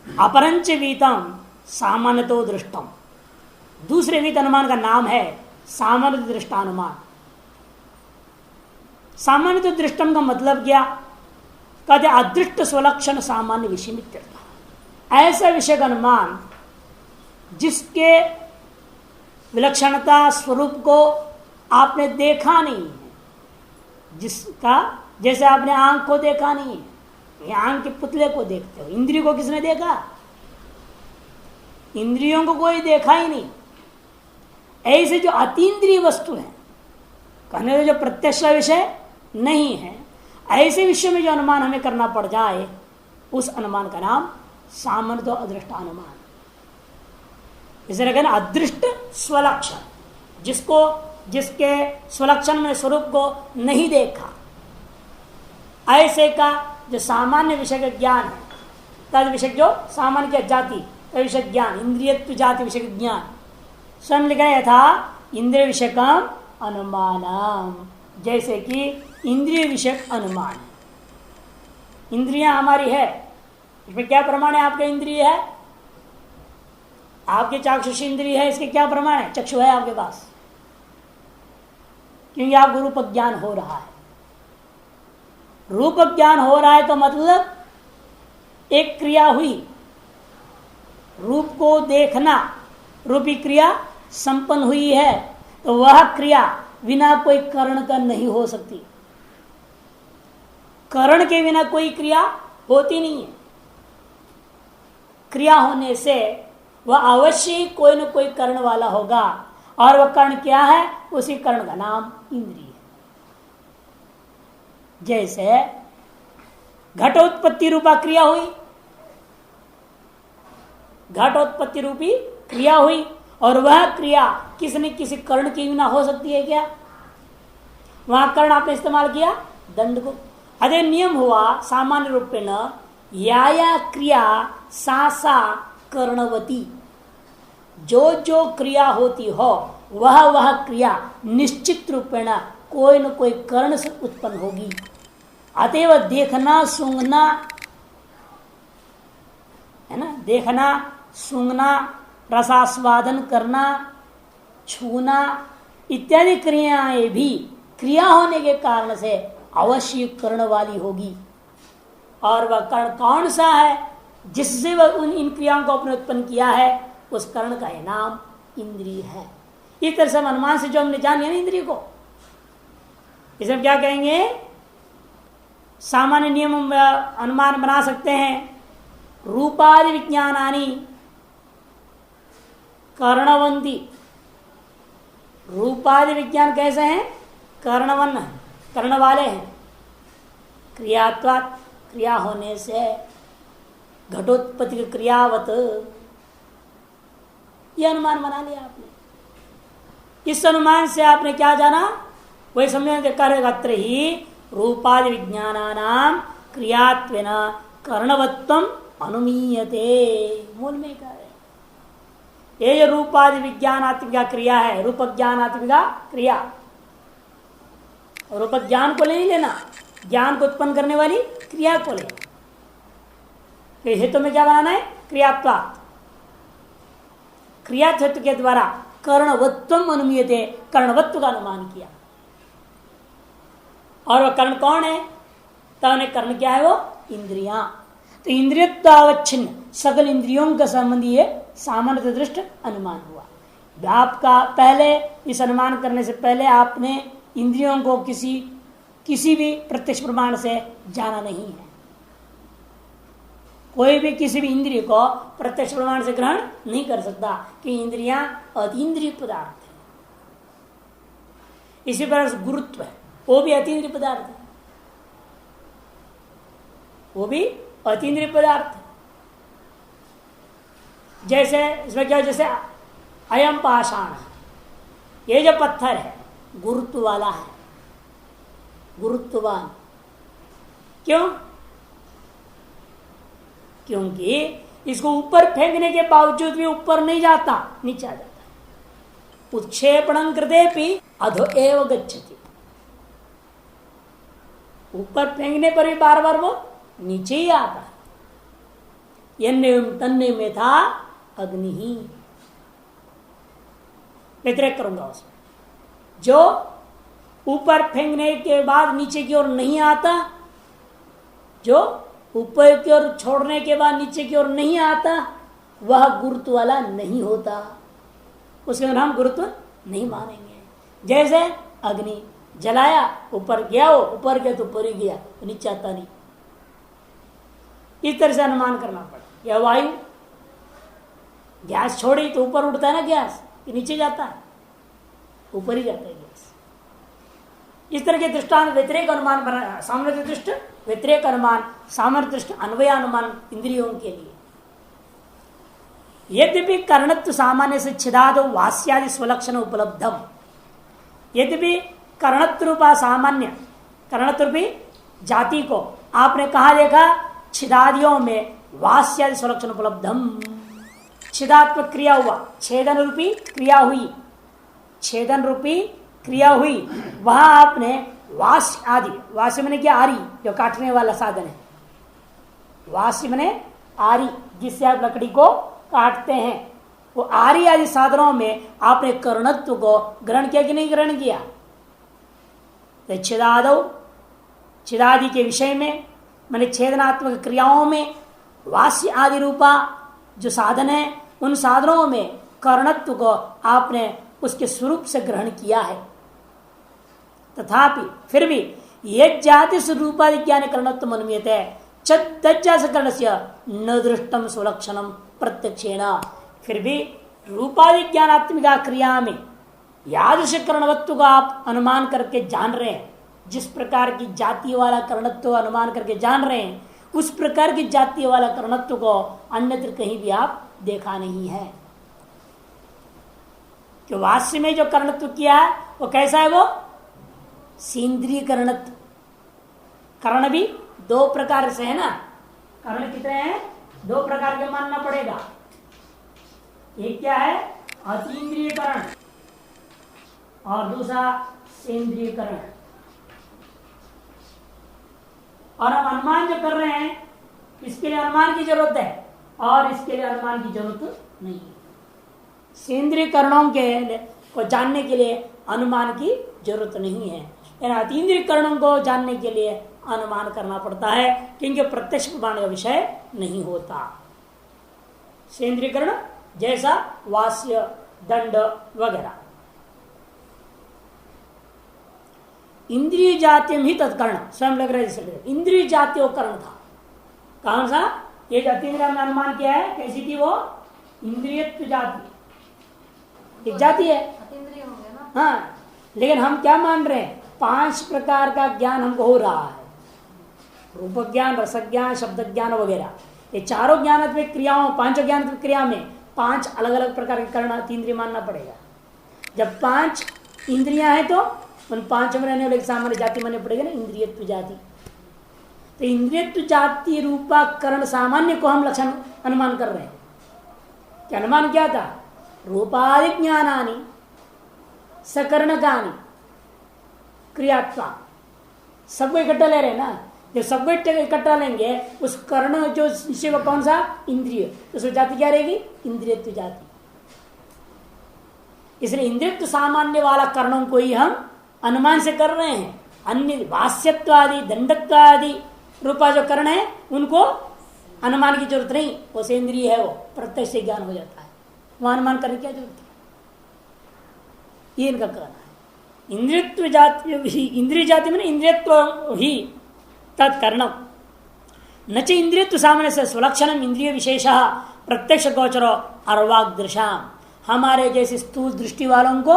अपरंच वीतम सामान्य तो दृष्टम, दूसरे वीत अनुमान का नाम है सामान्य दृष्टानुमान। सामान्य तो दृष्टम का मतलब क्या? कहते अदृष्ट स्वलक्षण सामान्य विषय में, ऐसा विषय का अनुमान जिसके विलक्षणता स्वरूप को आपने देखा नहीं है, जिसका जैसे आपने आंख को देखा नहीं है, ये आंख के पुतले को देखते हो। इंद्रियों को किसने देखा? इंद्रियों को कोई देखा ही नहीं। ऐसे जो अतीन्द्रिय वस्तु है, कहने तो जो प्रत्यक्ष विषय नहीं है, ऐसे विषय में जो अनुमान हमें करना पड़ जाए, उस अनुमान का नाम सामान्य तो अदृष्ट अनुमान। इसे कहना अदृष्ट स्वलक्षण, जिसको जिसके स्वलक्षण में स्वरूप को नहीं देखा, ऐसे का जो सामान्य विषय का ज्ञान है, तद विषय जो सामान्य की जाति का विषय ज्ञान, इंद्रियत्व जाति विषय ज्ञान, स्वयं लिखा यथा इंद्रिय विषय का अनुमान, जैसे कि इंद्रिय विषय अनुमान। इंद्रियां हमारी है, इसमें क्या प्रमाण है? आपका इंद्रिय है, आपके चाक्षुष इंद्रिय है, इसके क्या प्रमाण है? चक्षु है आपके पास, क्योंकि आपको रूप ज्ञान हो रहा है। रूप ज्ञान हो रहा है तो मतलब एक क्रिया हुई, रूप को देखना रूपी क्रिया संपन्न हुई है, तो वह क्रिया बिना कोई कारण का नहीं हो सकती। कारण के बिना कोई क्रिया होती नहीं है। क्रिया होने से वह अवश्य कोई न कोई कारण वाला होगा, और वह कारण क्या है? उसी कारण का नाम इंद्रिय है। जैसे घटोत्पत्ति रूपा क्रिया हुई, घटोत्पत्ति रूपी क्रिया हुई, और वह क्रिया किसी न किसी कर्ण के बिना हो सकती है क्या? वहां कर्ण आपने इस्तेमाल किया दंड को। अदे नियम हुआ सामान्य रूप में न या क्रिया सा सा कर्णवती, जो जो क्रिया होती हो वह क्रिया निश्चित रूपेण कोई न कोई कर्ण से उत्पन्न होगी। अतएव देखना सूंघना है ना, देखना सूंघना, रसास्वादन करना, छूना इत्यादि क्रियाएं भी क्रिया होने के कारण से अवश्य कर्ण वाली होगी। और वह कर्ण कौन सा है? जिससे वह इन क्रियाओं को अपने उत्पन्न किया है, उस कर्ण का यह नाम इंद्रिय है। इस तरह से अनुमान से जो हमने जान लिया ना इंद्रिय को, इसे हम क्या कहेंगे? सामान्य नियम अनुमान बना सकते हैं। रूपादि विज्ञानानि कर्णवंती, रूपादि विज्ञान कैसे हैं? कर्णवन, कर्ण वाले हैं। क्रियात्वात्, क्रिया होने से, घटोत्पत्ति क्रियावत, यह अनुमान बना लिया आपने। इस अनुमान से आपने क्या जाना? वही समझ कार्य ही रूपादि विज्ञानानां क्रियात्वेन कर्णवत्वम अनुमीयते। मूल में क्या है? ये जो रूपादि विज्ञानात्मिका क्रिया है, रूप ज्ञानात्मिका क्रिया, रूप ज्ञान को नहीं लेना, ज्ञान को उत्पन्न करने वाली क्रिया को लेना। हेतु में क्या बनाना है? क्रियात्वा, क्रियात्व के द्वारा कर्णवत्वम अनुमीयते, कर्णवत्व का अनुमान किया। और वह कर्ण कौन है? तब कर्ण क्या है? वो इंद्रियां। तो इंद्रियत्वावच्छिन्न सकल इंद्रियों का संबंधी सामान्य दृष्ट अनुमान हुआ। आपका पहले इस अनुमान करने से पहले आपने इंद्रियों को किसी भी प्रत्यक्ष प्रमाण से जाना नहीं है। कोई भी किसी भी इंद्रिय को प्रत्यक्ष प्रमाण से ग्रहण नहीं कर सकता कि इंद्रियां अतीन्द्रिय पदार्थ है। इसी प्रकार गुरुत्व है, वो भी अतीन्द्रिय पदार्थ है, वो भी अतीन्द्रिय पदार्थ है। जैसे इसमें क्या, जैसे अयम पाषाण, ये जो पत्थर है गुरुत्व वाला है, गुरुत्ववान। क्यों? क्योंकि इसको ऊपर फेंकने के बावजूद भी ऊपर नहीं जाता, नीचे आ जाता है। उत्क्षेपणं कृतेपि अधो एव गच्छति, ऊपर फेंकने पर भी बार बार वो नीचे ही आता है। तन्ने में था अग्नि ही। व्यतिरेक करूंगा उसमें, जो ऊपर फेंकने के बाद नीचे की ओर नहीं आता, जो ऊपर की ओर छोड़ने के बाद नीचे की ओर नहीं आता, वह गुरुत्व वाला नहीं होता, उसके अंदर हम गुरुत्व नहीं मानेंगे। जैसे अग्नि जलाया, ऊपर गया, वो ऊपर गया तो ऊपर ही गया, तो नीचे आता नहीं। इस तरह से अनुमान करना पड़ा। या वायु गैस छोड़ी तो ऊपर उठता है ना गैस, कि नीचे जाता है, ऊपर ही जाता है गैस। इस तरह के दृष्टांत व्यतिरेक अनुमान बना, सामर्थ्य दृष्ट व्यतिरेक अनुमान, सामर्थ्य दृष्ट अन्वयानुमान इंद्रियों के लिए। यद्यपि कर्णत्व सामान्य से छिदादो वास्यादि स्वलक्षण उपलब्धम, यद्यपि कर्णत्व रूपा सामान्य, कर्णत्व रूपी जाति को आपने कहा देखा छिदादियों में वास्यादि स्वलक्षण उपलब्धम, छिदात्मक क्रिया हुआ, छेदन रूपी क्रिया हुई, छेदन रूपी क्रिया हुई, वहां आपने वास्य आदि, वास्य मैंने क्या आरी, जो काटने वाला साधन है, वास्य मैंने आरी जिससे आप लकड़ी को काटते हैं, वो आरी आदि साधनों में आपने कर्णत्व को ग्रहण किया कि नहीं ग्रहण किया। तो छिदादो, छिदादि के विषय में मैंने छेदनात्मक क्रियाओं में वास्य आदि रूपा जो साधन है, उन साधनों में कर्णत्व को आपने उसके स्वरूप से ग्रहण किया है। तथापि फिर भी ये जाति स्वरूपादि ज्ञान कर्णत्व मन्यते चरण से न दृष्टम स्वलक्षणम प्रत्यक्षेण, फिर भी रूपादि ज्ञानात्मिका क्रिया में यादृश कर्णवत्व को आप अनुमान करके जान रहे हैं, जिस प्रकार की जाति वाला कर्णत्व अनुमान करके जान रहे हैं, उस प्रकार की जाति वाला कर्णत्व को अन्यत्र कहीं भी आप देखा नहीं है। कि वास्य में जो कर्णत्व किया है वो कैसा है, वो सेंद्रिय कर्णत्व। कर्ण भी दो प्रकार से है ना, कर्ण कितने हैं, दो प्रकार के मानना पड़ेगा। एक क्या है अतीन्द्रिय करण और दूसरा सेंद्रिय करण। और हम अनुमान जो कर रहे हैं इसके लिए अनुमान की जरूरत है और इसके लिए अनुमान की जरूरत नहीं है। सेंद्रिय करणों के को जानने के लिए अनुमान की जरूरत नहीं है, अतीन्द्रिय करणों को जानने के लिए अनुमान करना पड़ता है, क्योंकि प्रत्यक्ष प्रमाण का विषय नहीं होता। सेंद्रीयकरण जैसा वास्य, दंड वगैरह। इंद्रिय जातिम ही तत्कर्ण, स्वयं लग रहा है इंद्रिय जाति वो कर्ण था। कौन सा, ये जाति हमने अनुमान किया है, कैसी थी वो, इंद्रियत्व जाति, एक जाति है। हाँ, लेकिन हम क्या मान रहे हैं, 5 प्रकार का ज्ञान हमको हो रहा है, रूप ज्ञान, रस ज्ञान, शब्द ज्ञान वगैरह। ये चारों ज्ञानात्मक क्रियाओं, 5 ज्ञानात्मक क्रिया में 5 अलग अलग प्रकार के कर्ण अतीन्द्रिय मानना पड़ेगा। जब 5 इंद्रियां हैं तो उन 5 में रहने वाले सामान्य जाति मानने पड़ेगा ना, इंद्रियत्व जाति। तो इंद्रियत्व जाति रूपा कर्ण सामान्य को हम लक्षण अनुमान कर रहे हैं। क्या अनुमान क्या था, रूपादि ज्ञानानि सकर्णकानि क्रियात्मा, सबको इकट्ठा ले रहे हैं ना। जब सबको इकट्ठा लेंगे उस कर्ण जो निश्चय कौन सा, इंद्रिय, तो उसमें जाति क्या रहेगी, इंद्रियत्व जाति। इसलिए इंद्रियत्व सामान्य वाला कर्णों को ही हम अनुमान से कर रहे हैं। अन्य वास्यत्व आदि, दंडत्व आदि रूपा जो कर्ण है उनको अनुमान की जरूरत नहीं, वो सेंद्रिय है, वो प्रत्यक्ष से ज्ञान हो जाता है, वह अनुमान करने की क्या जरूरत है, ये इनका कहना है। इंद्रियत्व जाति ही, इंद्रिय जाति में इंद्रियत्व ही तत्कर्णम न च इंद्रियत्व सामान्य से स्वलक्षणम इंद्रिय विशेष प्रत्यक्ष गोचरो अर्वाग्दृशाम। हमारे जैसे स्थूल दृष्टि वालों को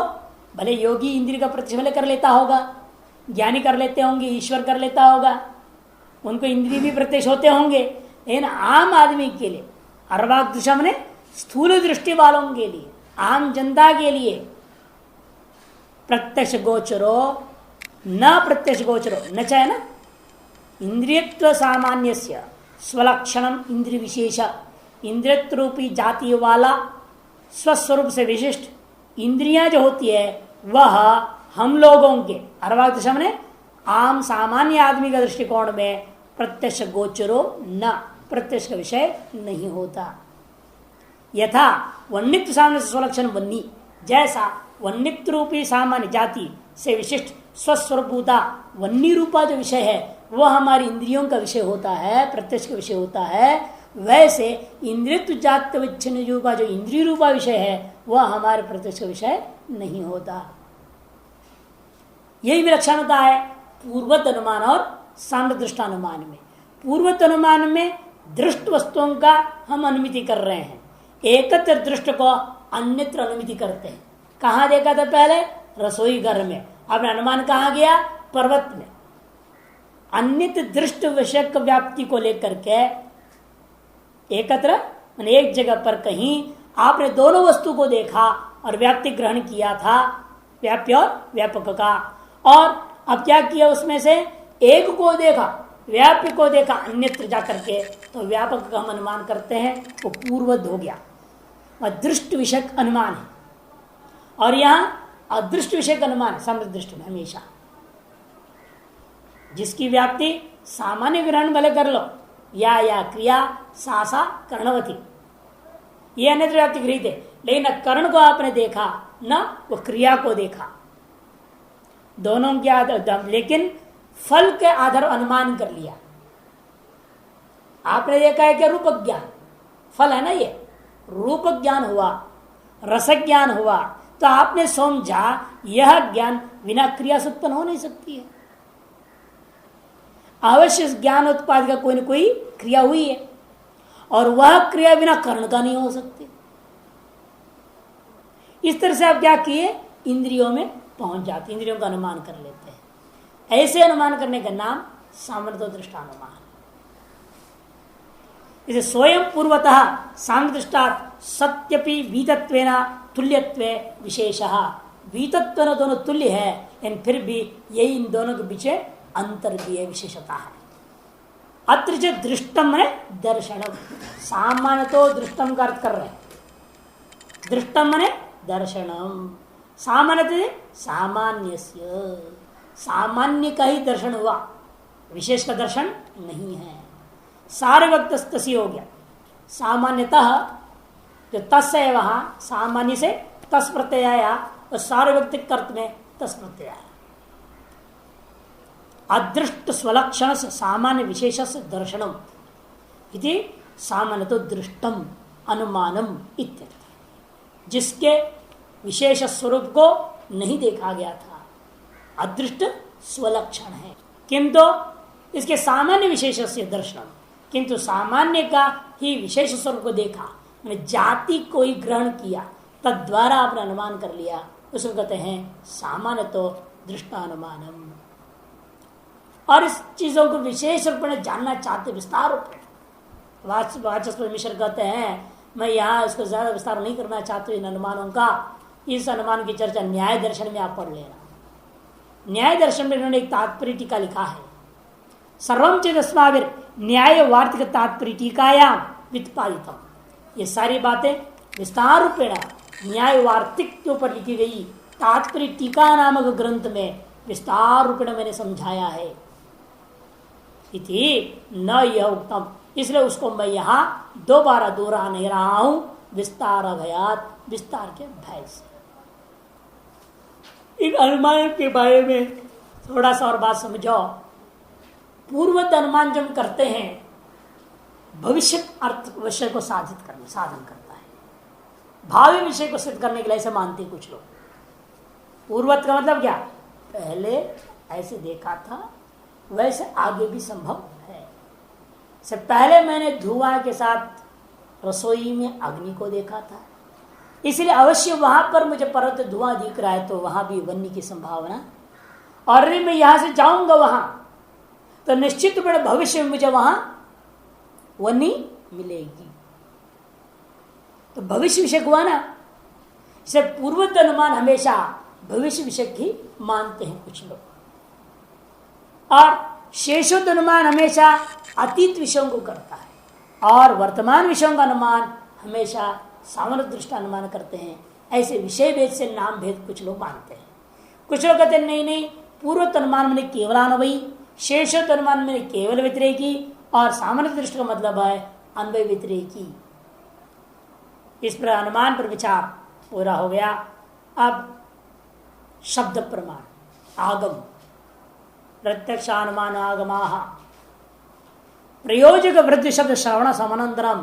भले योगी इंद्रिय का प्रत्यक्ष भले कर लेता होगा, ज्ञानी कर लेते होंगे, ईश्वर कर लेता होगा, उनको इंद्रिय भी प्रत्यक्ष होते होंगे, लेकिन आम आदमी के लिए अर्वाग्दृशा ने स्थूल दृष्टि वालों के लिए, आम जनता के लिए प्रत्यक्ष गोचरो न प्रत्यक्ष गोचरो न चाहे ना, इंद्रियत्व सामान्य स्वलक्षणम इंद्रिय विशेष, इंद्रियत्व रूपी जाति वाला स्वस्वरूप से विशिष्ट इंद्रियां जो होती है वह हम लोगों के अर्वाग्दृशा ने आम सामान्य आदमी का दृष्टिकोण में प्रत्यक्ष गोचरो न, प्रत्यक्ष का विषय नहीं होता। यथा वन्नित्व सामान्य से स्वलक्षण वन्नी, जैसा वन्नित्व रूपी सामान्य जाति से विशिष्ट स्वस्वरूपभूता वन्नी रूपा जो विषय है वह हमारी इंद्रियों का विषय होता है, प्रत्यक्ष का विषय होता है, वैसे इंद्रियत्व जात विच्छिन्न रूपा जो इंद्रिय रूपा विषय है वह हमारे प्रत्यक्ष का विषय नहीं होता। यही विलक्षण होता है पूर्वत अनुमान और साम्य दृष्टानुमान में। पूर्वत अनुमान में दृष्ट वस्तुओं का हम अनुमिति कर रहे हैं, एकत्र दृष्ट को अन्यत्र अनुमिति करते हैं। कहाँ देखा था पहले? रसोई घर में। अब अनुमान कहाँ गया? पर्वत में। अन्यत्र दृष्ट विषय व्याप्ति को लेकर के एकत्र एक जगह पर कहीं आपने दोनों वस्तु को देखा और व्याप्ति ग्रहण किया था, व्याप्य और व्यापक का, और अब क्या किया उसमें से एक को देखा, व्याप्य को देखा अन्यत्र जाकर के, तो व्यापक का हम अनुमान करते हैं वो पूर्वद हो गया और दृष्ट विषय अनुमान है। और यहां अदृष्ट विषय अनुमान समदृष्ट में हमेशा जिसकी व्याप्ति सामान्य ग्रहण भले कर लो, या क्रिया सा कर्णवती, ये अन्यत्र व्याप्ति गृहीत है, लेकिन न कर्ण को आपने देखा न वो क्रिया को देखा, दोनों के आधार, लेकिन फल के आधार अनुमान कर लिया। आपने देखा है कि रूप ज्ञान फल है ना, ये रूप ज्ञान हुआ, रस ज्ञान हुआ, तो आपने समझा यह ज्ञान बिना क्रिया से उत्पन्न हो नहीं सकती है। अवश्य ज्ञान उत्पाद का कोई न कोई क्रिया हुई है और वह क्रिया बिना कर्ण का नहीं हो सकती। इस तरह से आप क्या किए? इंद्रियों में पहुंच जाते, इंद्रियों का अनुमान कर लेते हैं। ऐसे अनुमान करने का नाम सामर्थ्य दृष्टानुमान। इसे स्वयं पूर्वतः सामदृष्टात् सत्यपि वीतत्वेन तुल्यत्वे विशेषः, वीतत्व दोनों तुल्य है, इन फिर भी यही इन दोनों के पीछे अंतर भी है, विशेषता है। अत्र जो दृष्टम मने दर्शनम, सामान्य तो दृष्टम का अर्थ कर रहे हैं, दृष्टम मने दर्शनम, सामान्य सामान्यस्य, सामान्य का ही दर्शन हुआ, विशेष का दर्शन नहीं है। सारे वक्त तसी हो गया, सामान्यतः जो तस् है वहां सामान्य से तस् प्रत्यय आया और सारे व्यक्ति अर्थ में तस् प्रत्यय आया। अदृष्ट स्वलक्षण से सामान्य विशेष से दर्शनम इति सामान्य तो दृष्टम अनुमानम इत्यर्थ, जिसके विशेष स्वरूप को नहीं देखा गया था, अदृष्ट स्वलक्षण है, किंतु इसके सामान्य विशेष से दर्शनम, किंतु सामान्य का ही विशेष स्वरूप को देखा, जाति को ही ग्रहण किया, तद्वारा आपने अनुमान कर लिया, उसको कहते हैं सामान्य तो दृष्टानुमानम। और इस चीजों को विशेष रूप में जानना चाहते विस्तार रूप में, वाचस्पति मिश्र कहते हैं मैं यहाँ इसको ज्यादा विस्तार नहीं करना चाहता इन अनुमानों का, इस अनुमान की चर्चा न्याय दर्शन में आप पढ़ लेना। न्याय दर्शन में इन्होंने एक तात्पर्य टीका लिखा है, सर्वम चेदस्माविर न्याय वार्तिक तात्पर्य टीकायाम व्युत्पादितम, ये सारी बातें विस्तार रूपेण न्याय वार्तिक के ऊपर लिखी गई तात्पर्य टीका नामक ग्रंथ में विस्तार रूपेण मैंने समझाया है। इति न यह उत्तम, इसलिए उसको मैं यहां दोबारा दोहरा नहीं रहा हूं, विस्तार भयात, विस्तार के भय से। इन अनुमान के बारे में थोड़ा सा और बात समझो। पूर्वत अनुमान जब हम करते हैं भविष्य अर्थ विषय को साधन करता है, भावी विषय को सिद्ध करने के लिए ऐसे मानते कुछ लोग। पूर्वत का मतलब क्या? पहले ऐसे देखा था वैसे आगे भी संभव है। से पहले मैंने धुआं के साथ रसोई में अग्नि को देखा था, इसलिए अवश्य वहां पर मुझे पर्वत धुआं दिख रहा है तो वहां भी वन्य की संभावना, और मैं यहां से जाऊंगा वहां तो निश्चित बड़े भविष्य में मुझे वहां वन्य मिलेगी। तो भविष्य विषय हुआ ना, इसे पूर्वत अनुमान हमेशा भविष्य विषय ही मानते हैं कुछ लोग, और शेषोत अनुमान हमेशा अतीत विषयों को करता है, और वर्तमान विषयों का अनुमान हमेशा सामान्य दृष्टा अनुमान करते हैं। ऐसे विषय भेद से नाम भेद कुछ लोग मानते हैं। कुछ लोग कहते हैं नहीं, पूर्वत अनुमान में केवलान्वयी, शेषोत अनुमान में केवल व्यतिरेकी, और सामान्य दृष्टि का मतलब है अन्वय व्यतिरेकी। इस पर अनुमान पर विचार पूरा हो गया। अब शब्द प्रमाण आगम प्रत्यक्षानुमान आगमा प्रयोजक वृद्धि शब्द श्रवण समानंतरम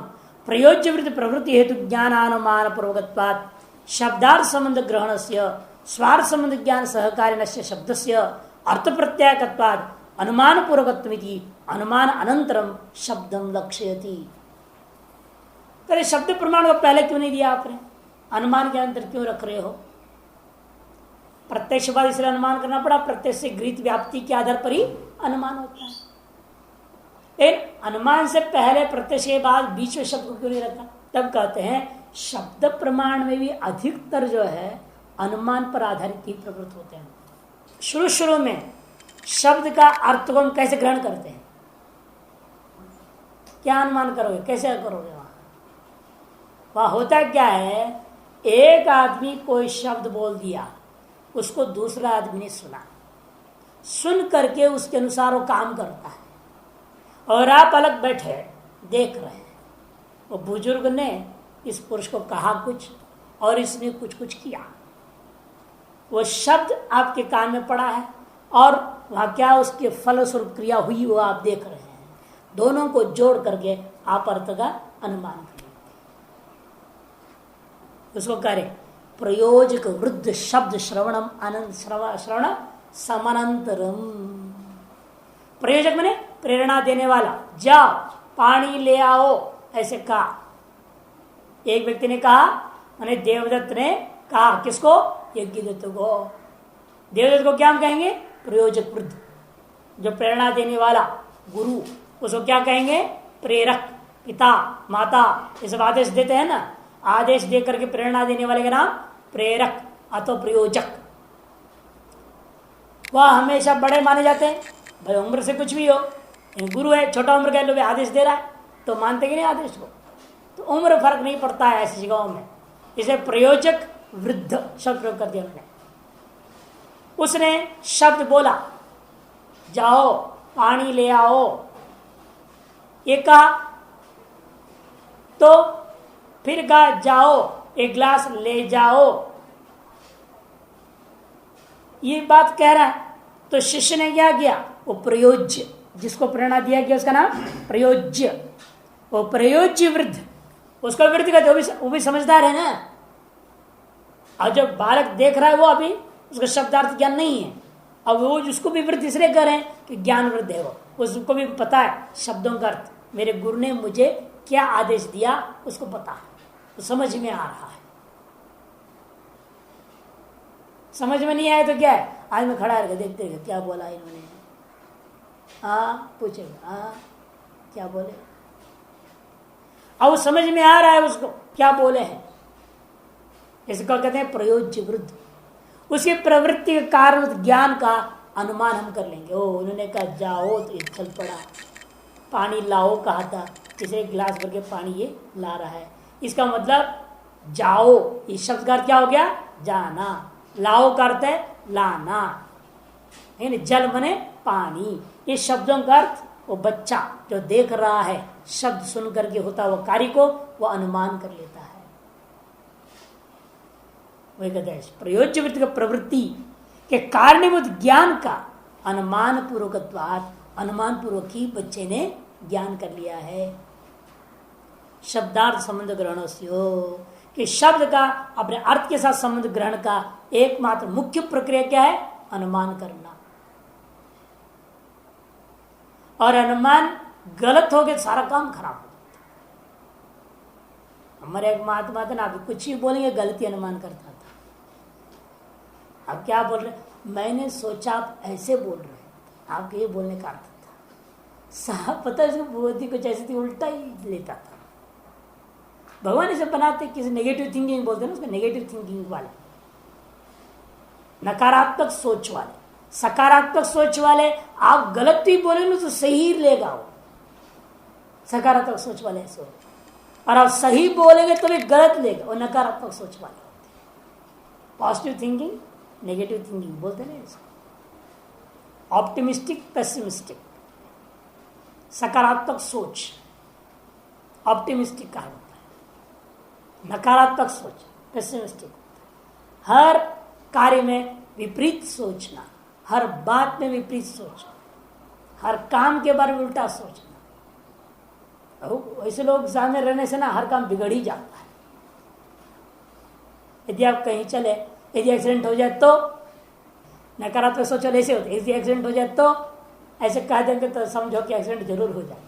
प्रयोज्य वृद्धि प्रवृत्ति हेतु ज्ञानानुमान पूर्वकत्वात् शब्दार्थ संबंध ग्रहण से स्वार्थ संबंध ज्ञान सहकारिण शब्द से अर्थ प्रत्यायकत्वात् अनुमान पूर्वकत्वमिति अनुमान अनंतरम शब्दम लक्ष्यति। तो शब्द प्रमाण को पहले क्यों नहीं दिया आपने? अनुमान के अंतर क्यों रख रहे हो? प्रत्यक्ष बाद इसलिए अनुमान करना पड़ा, प्रत्यक्ष से गृहीत व्याप्ति के आधार पर ही अनुमान होता है। अनुमान से पहले प्रत्यक्ष के बाद बीच में शब्द को क्यों नहीं रखा? तब कहते हैं शब्द प्रमाण में भी अधिकतर जो है अनुमान पर आधारित ही प्रवृत्त होते हैं। शुरू शुरू में शब्द का अर्थ को हम कैसे ग्रहण करते हैं? क्या अनुमान करोगे, कैसे करोगे? वहां होता क्या है, एक आदमी कोई शब्द बोल दिया, उसको दूसरा आदमी ने सुना, सुन करके उसके अनुसार वो काम करता है और आप अलग बैठे देख रहे हैं। वो बुजुर्ग ने इस पुरुष को कहा कुछ और इसने कुछ कुछ किया, वो शब्द आपके कान में पड़ा है और वहां क्या उसके फलस्वरूप क्रिया हुई वो आप देख रहे हैं। दोनों को जोड़ करके आप अर्थ का अनुमान करें। उसको करें प्रयोजक वृद्ध शब्द श्रवणम अनंत श्रवण समानांतरम। प्रयोजक माने प्रेरणा देने वाला, जाओ पानी ले आओ, ऐसे कहा। एक व्यक्ति ने कहा, माने देवदत्त ने कहा, किसको? यज्ञदत्त को। देवदत्त को क्या हम कहेंगे? प्रयोजक वृद्ध। जो प्रेरणा देने वाला गुरु, उसको क्या कहेंगे? प्रेरक। पिता माता ये सब आदेश देते हैं ना, आदेश दे करके प्रेरणा देने वाले का नाम प्रेरक अथवा प्रयोजक। वह हमेशा बड़े माने जाते हैं, भाई उम्र से कुछ भी हो, गुरु है, छोटा उम्र का लोग आदेश दे रहा है तो मानते कि नहीं आदेश को? तो उम्र फर्क नहीं पड़ता है ऐसी जगहों में। इसे प्रयोजक वृद्ध शब्द प्रयोग कर दिया उन्होंने। उसने शब्द बोला, जाओ पानी ले आओ, ये कहा, तो फिर कहा जाओ एक गिलास ले जाओ, ये बात कह रहा है। तो शिष्य ने क्या किया? वो प्रयोज्य, जिसको प्रेरणा दिया गया उसका नाम प्रयोज्य, वो प्रयोज्य वृद्ध, उसको वृद्ध कहते, वो भी समझदार है ना। और जो बालक देख रहा है वो अभी उसका शब्दार्थ ज्ञान नहीं है, अब वो जिसको भी वृद्ध इसलिए कर रहे हैं कि ज्ञान वृद्ध है, वो उसको भी पता है शब्दों का अर्थ, मेरे गुरु ने मुझे क्या आदेश दिया उसको पता है, तो समझ में आ रहा है। समझ में नहीं आया तो क्या है, आज मैं खड़ा रहकर देखते रहे क्या बोला इन्होंने, पूछेगा क्या बोले, अब समझ में आ रहा है उसको क्या बोले हैं। इसको कहते हैं प्रयोज्य वृद्ध। उसकी प्रवृत्ति के कारण ज्ञान का अनुमान हम कर लेंगे। ओ उन्होंने कहा जाओ तो ये चल पड़ा, पानी लाओ कहा था, इसे गिलास भर के पानी ये ला रहा है, इसका मतलब जाओ, ये शब्द का अर्थ क्या हो गया? जाना। लाओ का अर्थ है लाना, जल बने पानी। ये शब्दों का अर्थ वो बच्चा जो देख रहा है शब्द सुन करके होता वो कार्य को वो अनुमान कर लेता है। वही कहते हैं प्रयोज्य वृत्ति का प्रवृत्ति के कारणीभूत ज्ञान का अनुमान पूर्वकत्वात्, अनुमान पूर्वक ही बच्चे ने ज्ञान कर लिया है। शब्दार्थ संबंध ग्रहण से कि शब्द का अपने अर्थ के साथ संबंध ग्रहण का एकमात्र मुख्य प्रक्रिया क्या है? अनुमान करना। और अनुमान गलत हो गया सारा काम खराब हो जाता। हमारे एक महात्मा थे ना, अभी कुछ ही बोलेंगे गलती अनुमान करता था। अब क्या बोल रहे? मैंने सोचा आप ऐसे बोल रहे हैं, आपके ये बोलने का अर्थ था साहब, पता है बुद्धि कुछ ऐसी थी, उल्टा ही लेता था। भगवान इसे बनाते, किसी नेगेटिव थिंकिंग बोलते हैं ना, उसको नेगेटिव थिंकिंग वाले, नकारात्मक सोच वाले। सकारात्मक सोच वाले आप गलत भी बोलेंगे तो सही लेगा वो, सकारात्मक सोच वाले ऐसे होते। और आप सही बोलेंगे तो भी गलत लेगा, वो नकारात्मक सोच वाले होते। पॉजिटिव थिंकिंग नेगेटिव थिंकिंग बोलते ना इसको, ऑप्टिमिस्टिक पेसिमिस्टिक। सकारात्मक सोच, ऑप्टिमिस्टिक कहा जाता है। नकारात्मक सोच पेसिमिस्टिक। हर कार्य में विपरीत सोचना, हर बात में विपरीत सोचना, हर काम के बारे में उल्टा सोचना। ऐसे लोग सामने रहने से ना हर काम बिगड़ ही जाता है। यदि आप कहीं चले, यदि एक्सीडेंट हो जाए तो नकारात्मक सोच ऐसे होते, यदि एक्सीडेंट हो जाए तो ऐसे कह देंगे तो समझो कि एक्सीडेंट जरूर हो जाए,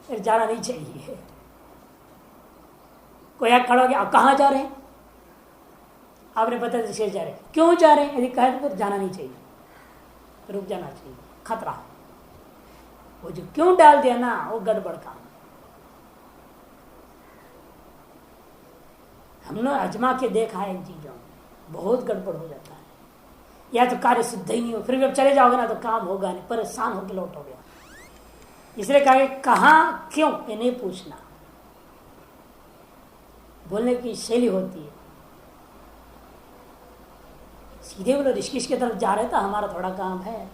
फिर जाना नहीं चाहिए। कोई आप खड़ा हो गया, आप कहाँ जा रहे हैं, आपने पता ऋषिकेश जा रहे हैं, क्यों जा रहे हैं, यदि कहे तो जाना नहीं चाहिए, रुक जाना चाहिए, खतरा। वो जो क्यों डाल दिया ना, वो गड़बड़ काम। हमने आजमा के देखा है इन चीजों में, बहुत गड़बड़ हो जाता है। या तो कार्य सिद्ध ही नहीं हो, फिर भी अब चले जाओगे ना तो काम होगा नहीं, परेशान होकर लौटोगे। इसलिए कहा कहाँ क्यों ये नहीं पूछना, बोलने की शैली होती है। सीधे बोलो ऋषिकेश की तरफ जा रहे तो हमारा थोड़ा काम है,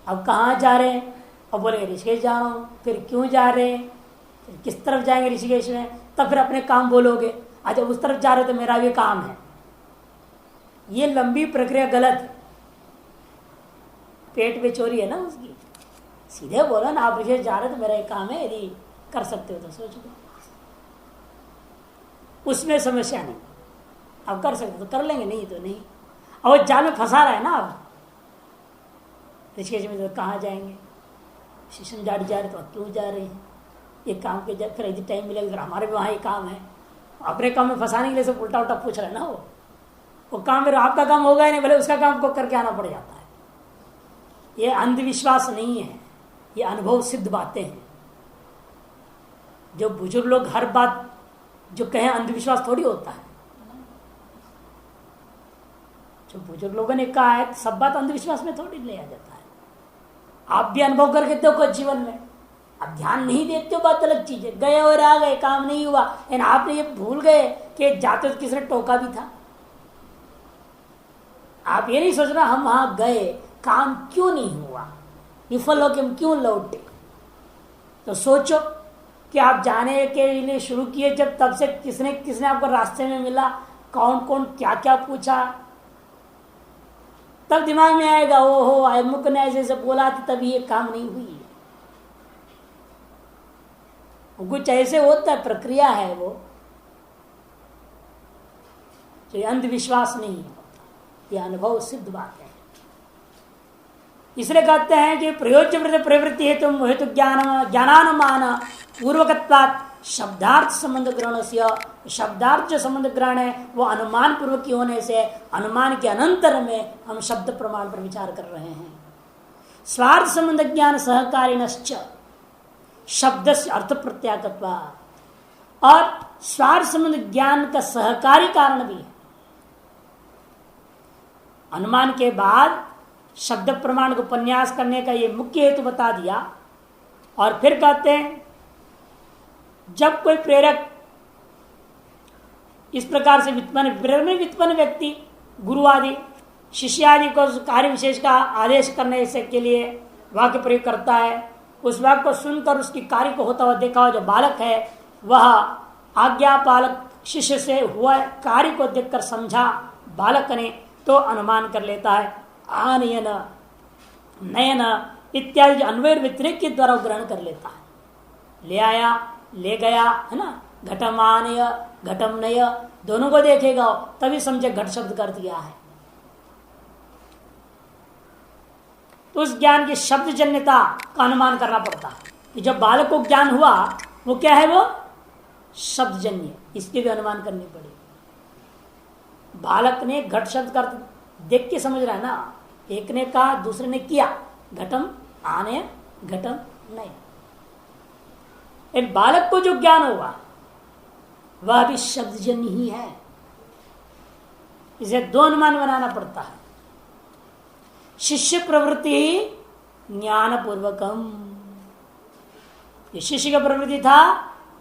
अब कहाँ जा रहे हैं, और बोलेंगे ऋषिकेश जा रहा हूँ, फिर क्यों जा रहे हैं, फिर किस तरफ जाएंगे ऋषिकेश में, तब फिर अपने काम बोलोगे। अच्छा उस तरफ जा रहे तो मेरा भी काम है। ये लंबी प्रक्रिया गलत है, पेट पे चोरी है ना उसकी। सीधे बोलो ना, आप ऋषिकेश जा रहे तो मेरा एक काम है, यदि कर सकते हो तो सोच लो, उसमें समस्या नहीं। अब कर सकते तो कर लेंगे, नहीं तो नहीं। और जाल में फंसा रहा है ना आप, ऋषिकेश में तो कहाँ जाएंगे, शीशम जाट जा रहे तो क्यों जा रहे हैं, ये काम के जब फिर यदि टाइम मिलेगा फिर हमारे भी वहाँ ये काम है। अपने काम में फंसाने के लिए सब उल्टा उल्टा पूछ रहे हैं ना। वो काम फिर आपका काम होगा ही नहीं, भले उसका काम को करके आना पड़ जाता है। ये अंधविश्वास नहीं है, ये अनुभव सिद्ध बातें हैं। जो बुजुर्ग लोग हर बात जो कहें अंधविश्वास थोड़ी होता है। जो बुजुर्ग लोगों ने कहा है सब बात अंधविश्वास में थोड़ी ले आ जाता है। आप भी अनुभव करके देखो जीवन में, आप ध्यान नहीं देते हो बात अलग चीज है, गए और आ गए, काम नहीं हुआ। लेकिन आपने ये भूल गए कि जाते तो किसने टोका भी था। आप ये नहीं सोच रहा हम वहां गए, काम क्यों नहीं हुआ, विफल होकर हम क्यों लौटे। तो सोचो कि आप जाने के लिए शुरू किए जब, तब से किसने किसने आपको रास्ते में मिला, कौन कौन क्या क्या पूछा, तब दिमाग में आएगा ओहो अमुक ने ऐसे बोला था तभी ये काम नहीं हुई। कुछ ऐसे होता है, प्रक्रिया है वो, जो अंधविश्वास नहीं होता, ये अनुभव सिद्ध बात है। इसलिए कहते हैं कि प्रयोज्य प्रवृत्ति हेतु ज्ञानानुमान पूर्वकत्वात् शब्दार्थ संबंध ग्रहण से, शब्दार्थ जो संबंध ग्रहण है वो अनुमान पूर्वक होने से अनुमान के अनंतर में हम शब्द प्रमाण पर विचार कर रहे हैं। स्वार्थ संबंध ज्ञान सहकारिणश्च शब्द से अर्थ प्रत्यागत्वा, और स्वार्थ संबंध ज्ञान का सहकारी कारण भी है। अनुमान के बाद शब्द प्रमाण को उपन्यास करने का ये मुख्य हेतु बता दिया। और फिर कहते हैं जब कोई प्रेरक इस प्रकार से व्युत्पन्न व्यक्ति गुरु आदि शिष्य आदि को कार्य विशेष का आदेश करने से के लिए वाक्य प्रयोग करता है, उस वाक्य को सुनकर उसकी कार्य को होता हुआ देखा हुआ जो बालक है वह आज्ञा पालक शिष्य से हुआ कार्य को देखकर समझा बालक ने, तो अनुमान कर लेता है। आनयन नयन इत्यादि जो अन्वय व्यतिरेक के द्वारा ग्रहण कर लेता है। ले आया, ले गया, है ना, घटम आनय घटम नय दोनों को देखेगा तभी समझे घट शब्द कर दिया है। तो उस ज्ञान की शब्द जन्यता का अनुमान करना पड़ता है कि जब बालक को ज्ञान हुआ वो क्या है, वो शब्द जन्य, इसके भी अनुमान करनी पड़ेगी। बालक ने घट शब्द कर देख के समझ रहा है ना, एक ने कहा दूसरे ने किया, घटम आने घटम नहीं। एक बालक को जो ज्ञान हुआ वह भी शब्दजन्य ही है। इसे दो अनुमान बनाना पड़ता है। शिष्य प्रवृत्ति ज्ञान पूर्वकम, ये शिष्य का प्रवृत्ति था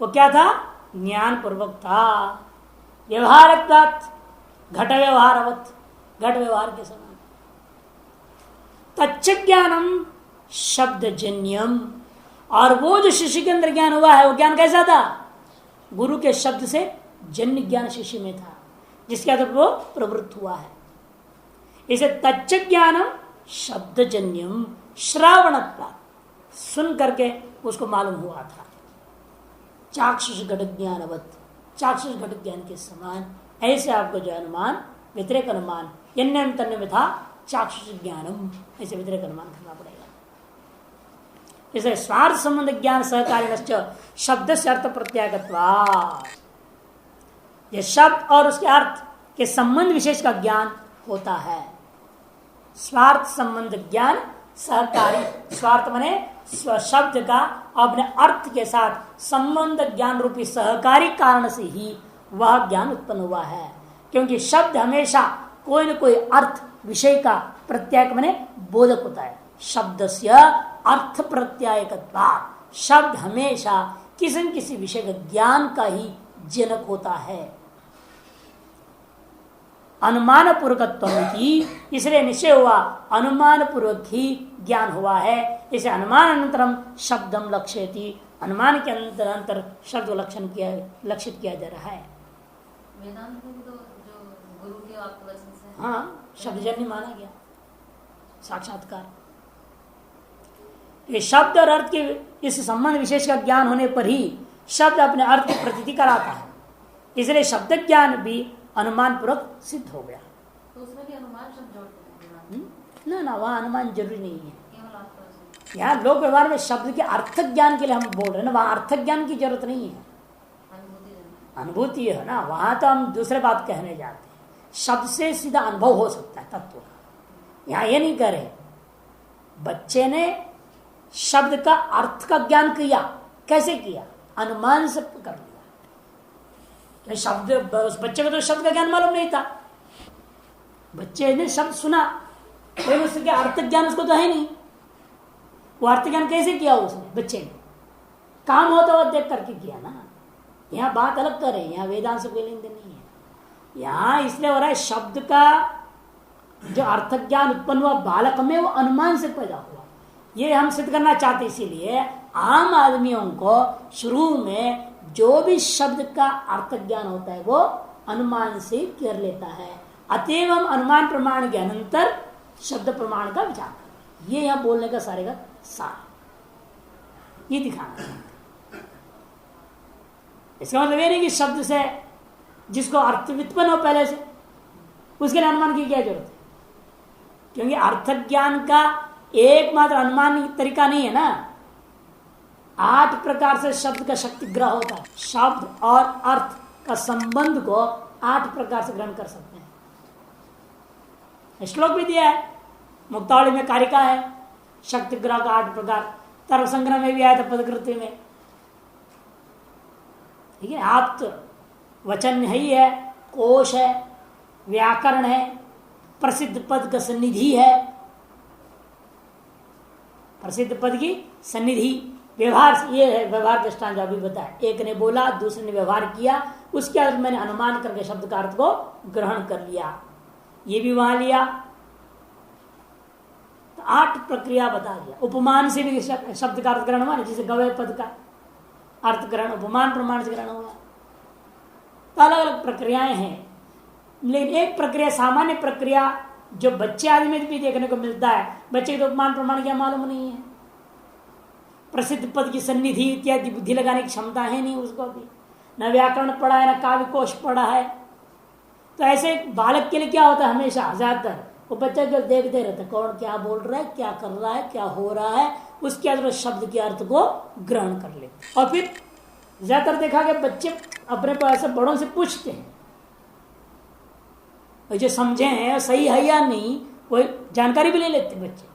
वो क्या था, ज्ञान पूर्वक था। व्यवहार घट व्यवहारवत, घट व्यवहार के समान। तच्च ज्ञानम शब्दजन्यम, और वो जो शिष्य के अंदर ज्ञान हुआ है वो ज्ञान कैसा था? गुरु के शब्द से जन्य ज्ञान शिष्य में था, जिसके आधार वो प्रवृत्त हुआ है। इसे तच्च ज्ञानम शब्दजन्यम श्रावणत्वा, सुन करके उसको मालूम हुआ था। चाक्षुष घट ज्ञानवत, चाक्षुष घट ज्ञान के समान ऐसे आपको जो अनुमान व्यतिरेक अनुमान यन्यम तन्य में था चाक्षुष ज्ञानम, ऐसे व्यतिरेक अनुमान करना पड़ेगा। इसे स्वार्थ संबंध ज्ञान सहकारिण शब्द से अर्थ प्रत्यागत्वात्, ये शब्द और उसके अर्थ के संबंध विशेष का ज्ञान होता है। स्वार्थ संबंध ज्ञान सहकारी, स्वार्थ माने शब्द का अपने अर्थ के साथ संबंध ज्ञान रूपी सहकारी कारण से ही वह ज्ञान उत्पन्न हुआ है। क्योंकि शब्द हमेशा कोई न कोई अर्थ विषय का प्रत्यायक माने बोधक होता है। शब्द से अर्थ प्रत्यायकत्वात्, शब्द हमेशा किसी न किसी विषय का ज्ञान का ही जनक होता है। अनुमान पूर्वकत्व की, इसलिए निश्चय हुआ अनुमान पूर्वक ही ज्ञान हुआ है। इसे अनुमान अनंतरम शब्दम लक्ष्यति, अनुमान के अंतर अंतर शब्द लक्षित किया जा रहा है। वेदांत में तो जो गुरु के वचन से हाँ, शब्दजन्य माना गया साक्षात्कार। ये शब्द और अर्थ के इस संबंध विशेष का ज्ञान होने पर ही शब्द अपने अर्थ की प्रतीति कराता है। इसलिए शब्द ज्ञान भी अनुमान पूर्वक सिद्ध हो गया। तो उसमें भी अनुमान शब्द जोड़ते हैं ना ना, वहाँ अनुमान जरूरी नहीं है। केवल अर्थ। यहाँ लोक व्यवहार में शब्द के अर्थ ज्ञान के लिए हम बोल रहे हैं ना, वहाँ अर्थ ज्ञान की जरूरत नहीं है, अनुभूति है ना। वहां तो हम दूसरे बात कहने जाते हैं, शब्द से सीधा अनुभव हो सकता है तत्व का। यहाँ ये नहीं करे, बच्चे ने शब्द का अर्थ का ज्ञान किया, कैसे किया? अनुमान से कर लिया। शब्द, उस बच्चे को तो शब्द का ज्ञान मालूम नहीं था, बच्चे ने शब्द सुना, लेकिन उसके अर्थ ज्ञान उसको तो है नहीं। वो अर्थ ज्ञान कैसे किया उसने? बच्चे ने काम होता हुआ देख करके किया ना। यहाँ बात अलग कर रहे हैं, यहाँ वेदांत से कोई लेन देन नहीं है। यहाँ इसलिए हो रहा है शब्द का जो अर्थ ज्ञान उत्पन्न हुआ बालक में, वो अनुमान से पैदा हुआ। ये हम सिद्ध करना चाहते, इसीलिए आम आदमियों को शुरू में जो भी शब्द का अर्थ ज्ञान होता है वो अनुमान से कर लेता है। अतएव हम अनुमान प्रमाण के अनंतर शब्द प्रमाण का विचार करें, ये यहाँ बोलने का सारे का सार ये दिखाना है। इसका मतलब ये नहीं कि शब्द से जिसको अर्थ व्युत्पन्न हो पहले से, उसके लिए अनुमान की क्या जरूरत है? क्योंकि अर्थ ज्ञान का एकमात्र अनुमान तरीका नहीं है ना। 8 प्रकार से शब्द का शक्ति ग्रह होता है। शब्द और अर्थ का संबंध को 8 प्रकार से ग्रहण कर सकते हैं। श्लोक भी दिया है, मुक्तावली में कारिका है, शक्ति ग्रह का 8 प्रकार। तर्क संग्रह में भी आया था पदकृति में, ठीक है। आप तो वचन ही है, कोश है, व्याकरण है, प्रसिद्ध पद का सन्निधि है, प्रसिद्ध पद की सन्निधि। व्यवहार ये है, व्यवहार दृष्टांत अभी बताया, एक ने बोला दूसरे ने व्यवहार किया, उसके बाद मैंने अनुमान करके शब्द का अर्थ को ग्रहण कर लिया, ये भी वहां लिया। तो 8 प्रक्रिया बता दिया। उपमान से भी शब्द का अर्थ ग्रहण हुआ, जैसे गवय पद का अर्थ ग्रहण उपमान प्रमाण से ग्रहण हुआ। तो अलग अलग प्रक्रियाएं हैं, लेकिन एक प्रक्रिया सामान्य प्रक्रिया जो बच्चे आदि में भी देखने को मिलता है। बच्चे को तो उपमान प्रमाण क्या मालूम नहीं है, प्रसिद्ध पद की सन्निधि इत्यादि बुद्धि लगाने की क्षमता है नहीं उसको, भी न व्याकरण पढ़ा है, न काव्य कोश पढ़ा है। तो ऐसे बालक के लिए क्या होता है, हमेशा ज्यादातर वो बच्चा जो देखते रहता है, कौन क्या बोल रहा है, क्या कर रहा है, क्या हो रहा है, उसके आधार शब्द के अर्थ को ग्रहण कर लेते। और फिर ज्यादातर देखा गया बच्चे अपने को ऐसे बड़ों से पूछते हैं, जो समझे हैं सही है या नहीं, वो जानकारी भी ले लेते हैं बच्चे,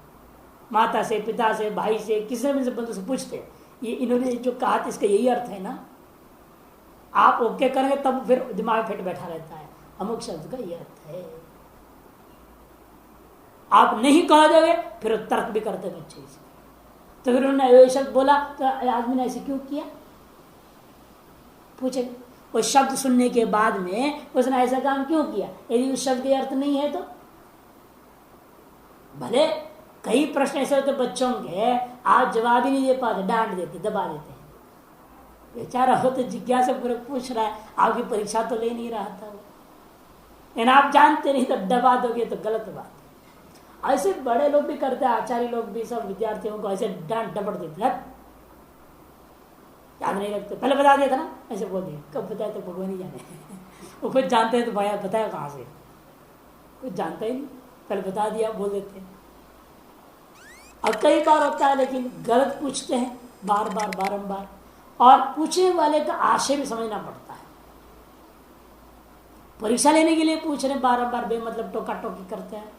माता से, पिता से, भाई से, किसी भी बंधु से पूछते हैं, ये इन्होंने जो कहा था इसका यही अर्थ है ना। आप ओके करेंगे तब फिर दिमाग फिट बैठा रहता है, अमुक शब्द का ये अर्थ है। आप नहीं कह दोगे फिर तर्क भी करते बच्चे से। तो फिर उन्होंने ये शब्द बोला तो आदमी ने ऐसे क्यों किया, पूछे। वो शब्द सुनने के बाद में उसने ऐसा काम क्यों किया, यदि उस शब्द का अर्थ नहीं है तो भले कई प्रश्न ऐसे होते बच्चों के, आप जवाब ही नहीं दे पाते, डांट देते, दबा देते हैं। बेचारा हो तो जिज्ञासा पूरे पूछ रहा है, आपकी परीक्षा तो ले नहीं रहा था वो, लेकिन आप जानते नहीं तो दबा दोगे तो गलत बात है। ऐसे बड़े लोग भी करते हैं, आचार्य लोग भी सब विद्यार्थियों को ऐसे डांट डपट देते हैं, याद नहीं रखते, पहले बता दिया था ना, ऐसे बोल दिया, कब बताया तो भगवान ही जाने वो कुछ जानते हैं तो भाई बताया कहाँ से, कुछ जानता ही नहीं, पहले बता दिया बोल देते हैं। और कई बार होता है लेकिन गलत पूछते हैं बार बार बारंबार, और पूछने वाले का आशय भी समझना पड़ता है। परीक्षा लेने के लिए पूछ रहे बारंबार, बेमतलब टोका टोकी करते हैं।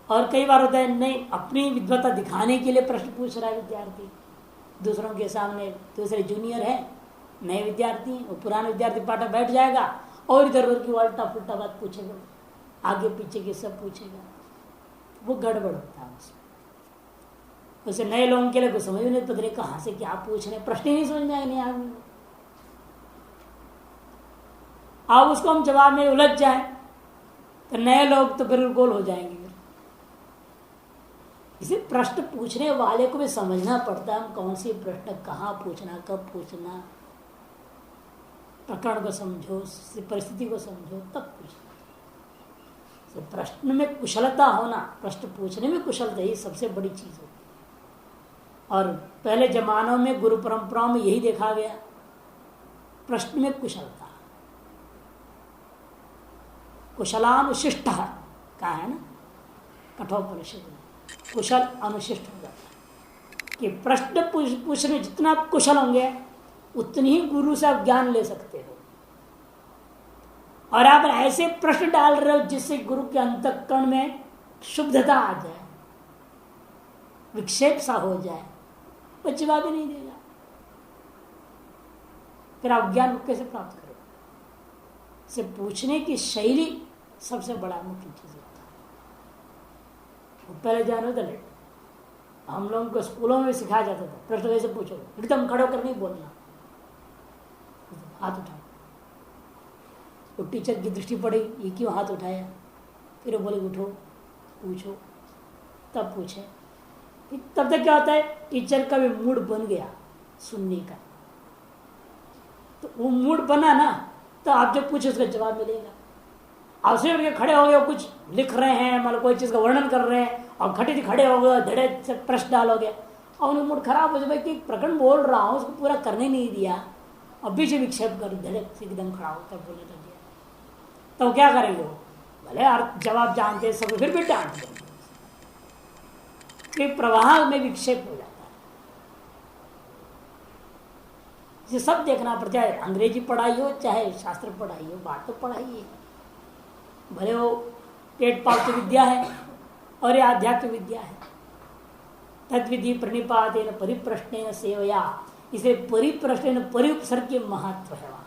और कई बार होता है नहीं, अपनी विद्वता दिखाने के लिए प्रश्न पूछ रहा है विद्यार्थी दूसरों के सामने, दूसरे जूनियर है, नए विद्यार्थी, वो पुराने विद्यार्थी पाठक बैठ जाएगा और इधर उधर की उल्टा पुल्टा बात पूछेगा, आगे पीछे के सब पूछेगा, वो गड़बड़ होता है उसमें। उसे नए लोगों के लिए कुछ समझ नहीं पता कहाँ से क्या पूछ रहे, प्रश्न ही नहीं समझ में आए, नहीं आगे अब उसको हम जवाब में उलझ जाए तो नए लोग तो बिल्कुल गोल हो जाएंगे। इसे प्रश्न पूछने वाले को भी समझना पड़ता है, हम कौन सी प्रश्न कहाँ पूछना, कब पूछना, प्रकरण को समझो, परिस्थिति को समझो तब पूछना। तो प्रश्न में कुशलता होना, प्रश्न पूछने में कुशलता ही सबसे बड़ी चीज होती है। और पहले जमानों में गुरु परंपराओं में यही देखा गया, प्रश्न में कुशलता, कुशलानुशिष्ट कहा है ना कठोपनिषद में, कुशल अनुशिष्ट हो जाता है कि प्रश्न पूछने जितना आप कुशल होंगे उतनी ही गुरु से आप ज्ञान ले सकते हो। और आप ऐसे प्रश्न डाल रहे हो जिससे गुरु के अंतःकरण में शुद्धता आ जाए, विक्षेप सा हो जाए, वो जवाब ही नहीं देगा, फिर आप ज्ञान कैसे प्राप्त करोगे? से पूछने की शैली सबसे बड़ा मुख्य चीज होता है। पहले जानो तो ले, हम लोगों को स्कूलों में सिखाया जाता था प्रश्न कैसे पूछो, एकदम खड़े होकर नहीं बोलना, हाथ उठाओ, तो टीचर की दृष्टि पड़ी, ये क्यों हाथ उठाया, फिर वो बोले उठो पूछो, तब पूछे। तब तक क्या होता है, टीचर का भी मूड बन गया सुनने का, तो वो मूड बना ना, तो आप जब पूछे उसका जवाब मिलेगा। आप सिर्फ खड़े हो गए, कुछ लिख रहे हैं, मतलब कोई चीज का वर्णन कर रहे हैं और खड़े खड़े हो गए, धड़े से प्रश्न डालोगे और उन्हें मूड खराब हो जाए कि प्रकरण बोल रहा हूँ उसको पूरा करने नहीं दिया, और बीच विक्षेप कर धड़े से एकदम खड़ा होकर बोलने लग गया, तो क्या करेंगे वो? भले जवाब जानते सब, फिर भी डांट देंगे, फिर प्रवाह में विक्षेप हो जाता है। इसे सब देखना पड़ता है, अंग्रेजी पढ़ाई हो चाहे शास्त्र पढ़ाई हो, बात तो पढ़ाई है, भले वो पेट पालतू विद्या है और ये आध्यात्मिक विद्या है। तद्विधि प्रणिपातेन परिप्रश्नेन सेवया, इसे परिप्रश्नेन परिउपसर्ग के महत्व है। वहां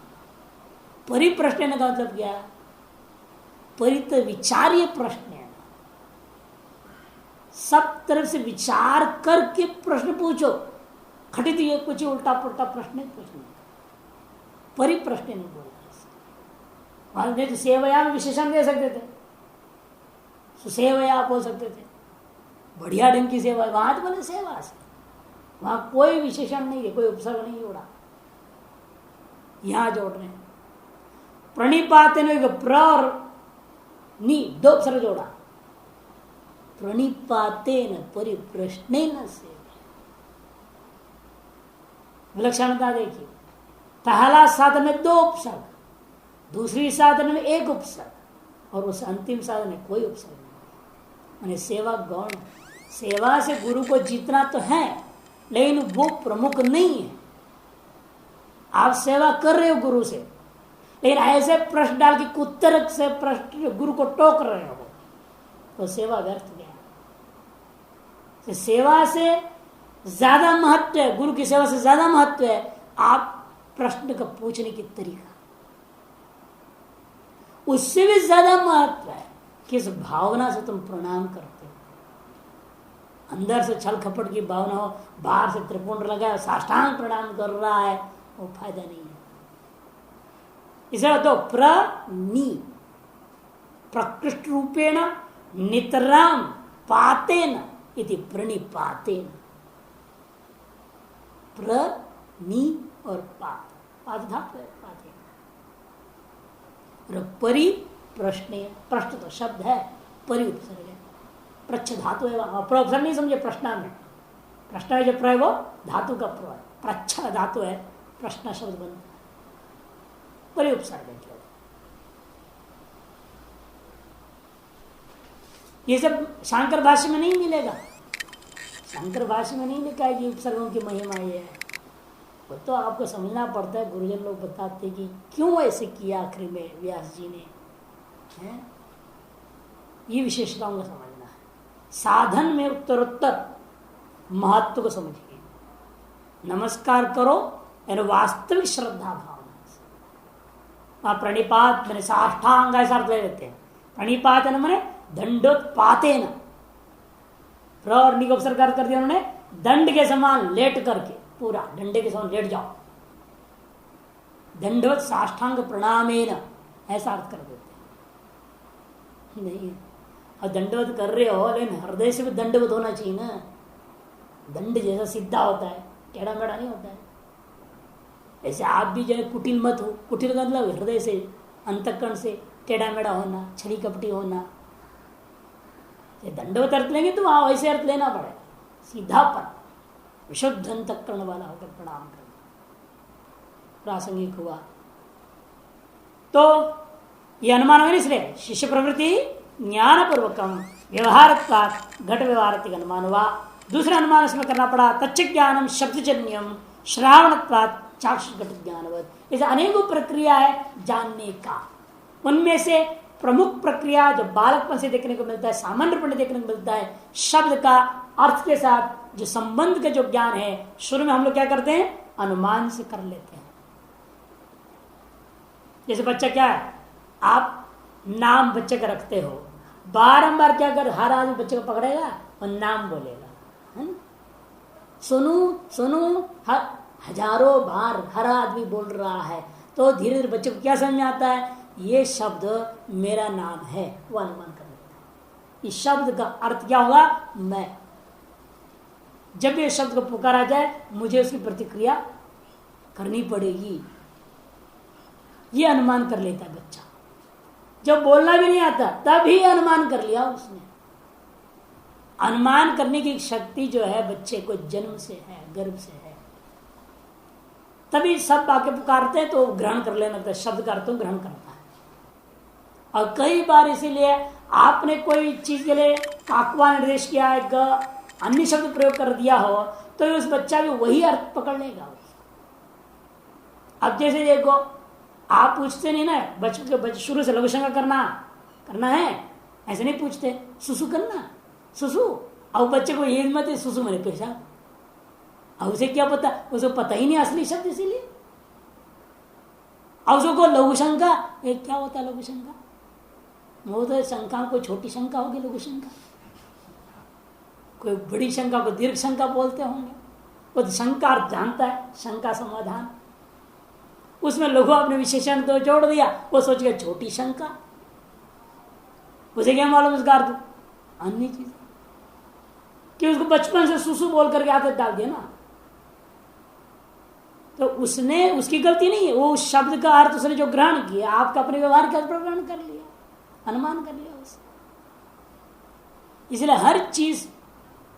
परिप्रश्नेन का मतलब क्या? परित विचार्य प्रश्न है, सब तरफ से विचार करके प्रश्न पूछो, खटित ये कुछ उल्टा पुल्टा प्रश्न पूछना, परिप्रश्न नहीं बोलना। वहां सेवया में विशेषण दे सकते थे, सुसेवया बोल सकते थे, बढ़िया ढंग की सेवा, वहां तो बोले सेवा से, वहां कोई विशेषण नहीं है, कोई उपसर्ग नहीं जोड़ा, यहां जोड़ रहे हैं। प्रणिपाते ने प्र और नी दो उपसर्ग जोड़ा, प्रणिपातेन परिप्रश्नेन सेवया, विलक्षणता देखिए, पहला साधन में दो उपसर्ग, दूसरी साधन में एक उपसर्ग, और उस अंतिम साधन में कोई उपसर्ग नहीं। माने सेवा गौण, सेवा से गुरु को जीतना तो है लेकिन वो प्रमुख नहीं है। आप सेवा कर रहे हो गुरु से, लेकिन ऐसे प्रश्न डाल के उत्तर से प्रश्न गुरु को टोक रहे हो तो सेवा व्यर्थ गया। तो सेवा से ज्यादा महत्व है, गुरु की सेवा से ज्यादा महत्व है आप प्रश्न का पूछने की तरीका, उससे भी ज्यादा महत्व है किस भावना से तुम प्रणाम करते हो। अंदर से छल खपट की भावना हो, बाहर से त्रिपुंड लगा साष्टांग प्रणाम कर रहा है, वो फायदा नहीं है। इसे तो प्रकृष्ट रूपेण नितराम पातेन इति प्रणिपातेन। प्र और पात धातु है पातेन। परि प्रश्न, प्रश्न तो शब्द है, परि उपसर्ग है, प्रच्छ धातु है, उपसर्ग नहीं समझे प्रश्न में। प्रश्न में जो प्रय वो धातु का प्रय, प्रच्छ धातु है, प्रश्न शब्द बनता है, परि उपसर्ग है। ये सब शांकर भाष्य में नहीं मिलेगा। शांकर भाष्य में नहीं लिखा है कि उपसर्गों की महिमा ये है। वो तो आपको समझना पड़ता है। गुरुजन लोग बताते कि क्यों ऐसे किया आखिरी में व्यास जी ने, है? ये विशेषताओं को समझना है। साधन में उत्तरोत्तर महत्व को समझिए। नमस्कार करो यानी वास्तविक श्रद्धा भावना। प्रणिपात मैंने साष्टांग ऐसा अर्थ ले लेते हैं। प्रणिपात मैंने दंडोत्पाते न, प्र और नि को उपसर्ग कर दिया उन्होंने, दंड के समान लेट करके, पूरा डंडे के समान लेट जाओ। दंडवत साष्टांग प्रणामेन ऐसा अर्थ कर देते हैं। नहीं, और दंडवत कर रहे हो लेकिन हृदय से भी दंडवत होना चाहिए ना। दंड जैसा सीधा होता है, टेढ़ा मेढ़ा नहीं होता है। ऐसे आप भी जो है कुटिल मत हो। कुटिल का मतलब हृदय से, अंतःकरण से टेढ़ा मेढ़ा होना, छली कपटी होना। दंडवत अर्थ लेंगे तो वहां वैसे अर्थ लेना पड़ेगा, सीधापन, विशुद्ध अंतःकरण वाला होकर प्रणाम करना, प्रासंगिक हुआ। तो ये अनुमान है, इसलिए शिष्य प्रवृत्ति ज्ञान पूर्वकम व्यवहार घट व्यवहार अनुमान हुआ। दूसरा अनुमान इसमें करना पड़ा, तच्च ज्ञानम शब्दजन्यम श्रावणत्वात् चाक्षुष घट ज्ञानवत। ऐसे अनेकों प्रक्रिया है जानने का। उनमें से प्रमुख प्रक्रिया जो बालकपन से देखने को मिलता है, सामान्य रूप में देखने को मिलता है, शब्द का अर्थ के साथ जो संबंध का जो ज्ञान है, शुरू में हम लोग क्या करते हैं, अनुमान से कर लेते हैं। जैसे बच्चा क्या है, आप नाम बच्चे का रखते हो, बारंबार क्या कर, हर आदमी बच्चे को पकड़ेगा और नाम बोलेगा, है ना? सुनू सुनू हजारों बार हर आदमी बोल रहा है, तो धीरे धीरे बच्चे को क्या समझ में आता है, ये शब्द मेरा नाम है, वो अनुमान कर लेता है। इस शब्द का अर्थ क्या होगा, मैं। जब ये शब्द को पुकारा जाए मुझे उसकी प्रतिक्रिया करनी पड़ेगी, ये अनुमान कर लेता है बच्चा। जब बोलना भी नहीं आता तभी अनुमान कर लिया उसने। अनुमान करने की शक्ति जो है बच्चे को जन्म से है, गर्भ से है। तभी सब आके पुकारते हैं तो ग्रहण कर लेना, तो शब्द का अर्थ ग्रहण करता है। और कई बार इसीलिए आपने कोई चीज के लिए काकवा निर्देश किया है, अन्य शब्द प्रयोग कर दिया हो, तो उस बच्चा भी वही अर्थ पकड़ लेगा। अब जैसे देखो, आप पूछते नहीं ना बच्चे को, शुरू से लघु शंका करना है, ऐसे नहीं पूछते, सुसु करना, सुसु। अब बच्चे को ये मत है सुसु मैंने पेशा, अब उसे क्या पता, उसे पता ही नहीं असली शब्द, इसीलिए अब उसको लघु शंका, क्या होता है लघु शंका, वो तो शंका कोई छोटी शंका होगी, लघु शंका। कोई बड़ी शंका को दीर्घ शंका बोलते होंगे, वो तो शंका जानता है, शंका समाधान। उसमें लघु आपने विशेषण तो जोड़ दिया, वो सोच गया छोटी शंका, उसे क्या मालूम उसका अर्थ अन्य चीज, कि उसको बचपन से सुसु बोल करके आदत डाल दिया ना, तो उसने, उसकी गलती नहीं है, वो उस शब्द का अर्थ उसने जो ग्रहण किया, आपका अपने व्यवहार का ग्रहण कर लिया, अनुमान कर लिया उसे। इसलिए हर चीज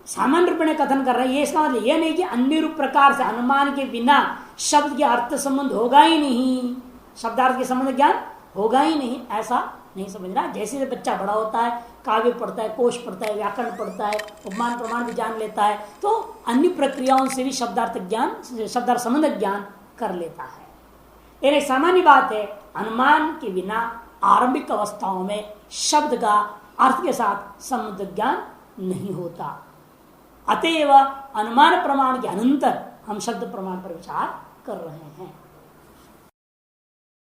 सामान्य रूप में कथन कर रहा है, ये इसका मतलब यह नहीं कि अन्य रूप प्रकार से अनुमान के बिना शब्द के अर्थ संबंध होगा ही नहीं, शब्दार्थ के संबंध ज्ञान होगा ही नहीं, ऐसा नहीं समझना। जैसे बच्चा बड़ा होता है, काव्य पढ़ता है, कोश पढ़ता है, व्याकरण पढ़ता है, उपमान प्रमाण भी जान लेता है, तो अन्य प्रक्रियाओं से भी शब्दार्थ ज्ञान, शब्दार्थ संबंध ज्ञान कर लेता है। ये सामान्य बात है, अनुमान के बिना आरंभिक अवस्थाओं में शब्द का अर्थ के साथ संबंध ज्ञान नहीं होता। अतएव अनुमान प्रमाण के अनंतर हम शब्द प्रमाण पर विचार कर रहे हैं।